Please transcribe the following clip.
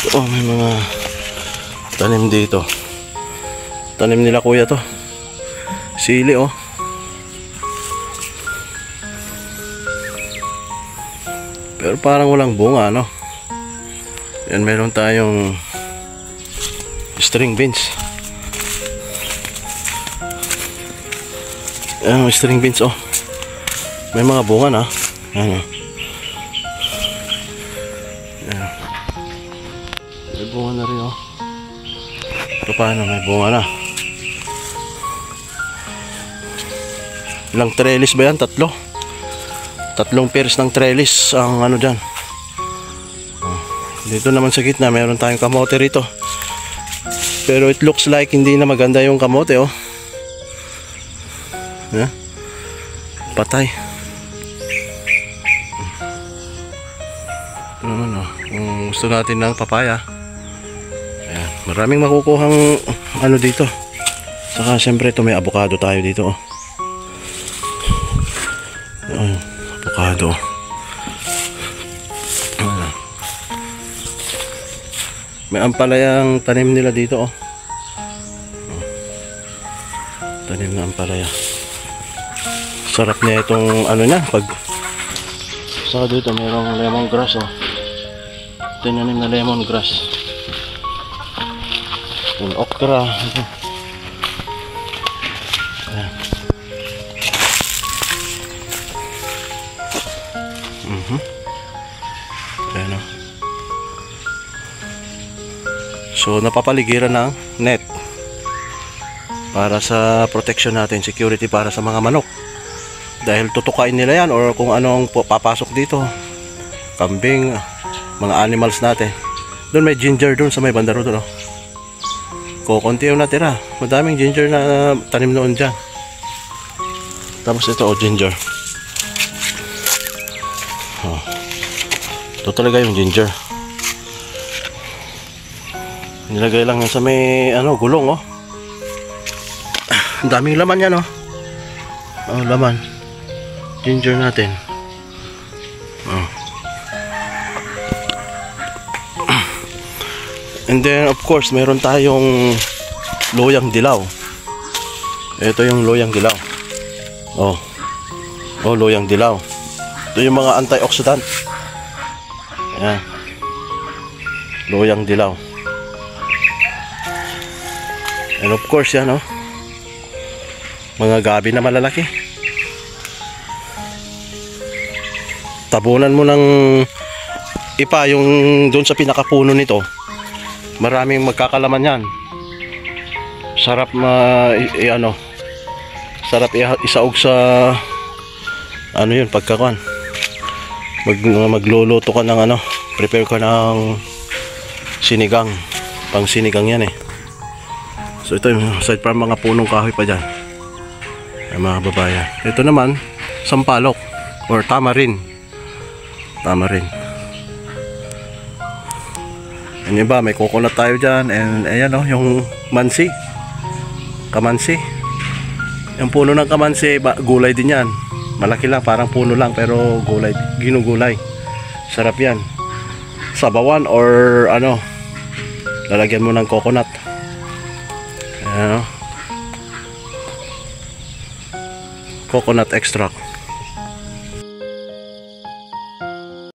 So may mga tanim dito. Tanim nila kuya to. Sili oh. Pero parang walang bunga, no? Yan, meron tayong string beans. Yan, string beans, oh. May mga bunga na. Yan, oh. Yan. May bunga na rin, oh. Ito paano, may bunga na. Ilang trellis ba yan? Tatlong pairs ng trellis ang ano dyan. Dito naman sa gitna meron tayong kamote rito, pero it looks like hindi na maganda yung kamote, oh. Yeah. Patay. Ano, kung gusto natin ng papaya, ayan, maraming makukuhang ano dito. Saka siyempre ito, may avocado tayo dito, oh. Avocado. May ampalayang tanim nila dito, oh. Tanim na ampalaya. Sarap niya itong ano niya pag saka dito mayroong lemongrass, oh. Tinanim na lemongrass. Yung okra. Ayan. Ayan, oh. So napapaligiran ng net para sa protection natin, security para sa mga manok. Dahil tutukain nila yan or kung anong papasok dito. Kambing, mga animals natin. Doon may ginger doon sa may bandaro doon, oh. Kukunti yung natira. Madaming ginger na tanim noon dyan. Tapos ito, oh, ginger. Oh. Ito talaga yung ginger. Nilagay lang yan sa may ano, gulong, oh. Ang daming laman yan, oh. Oh, laman. Ginger natin. Oh. And then of course meron tayong loyang dilaw. Ito yung loyang dilaw. Oh. Oh, loyang dilaw. Ito yung mga antioxidant. Ayan. Loyang dilaw. And of course yan, oh. Mga gabi na malalaki. Tabunan mo ng ipa yung doon sa pinakapuno nito. Maraming magkakalaman yan. Sarap ano. Sarap isaog sa ano yun, pagkakuan. Magluluto ka ng ano, prepare ka ng sinigang. Pang sinigang yan, eh. So ito yung aside from mga punong kahoy pa dyan, ay mga babayan. Ito naman sampalok or tamarin. Tamarin. Yan ba, may coconut tayo dyan. And ayan, oh, yung mansi, kamansi. Yung puno ng kamansi, gulay din yan. Malaki lang, parang puno lang pero gulay, ginugulay. Sarap yan. Sabawan or ano, lalagyan mo ng coconut. Ayan, oh. Coconut extract.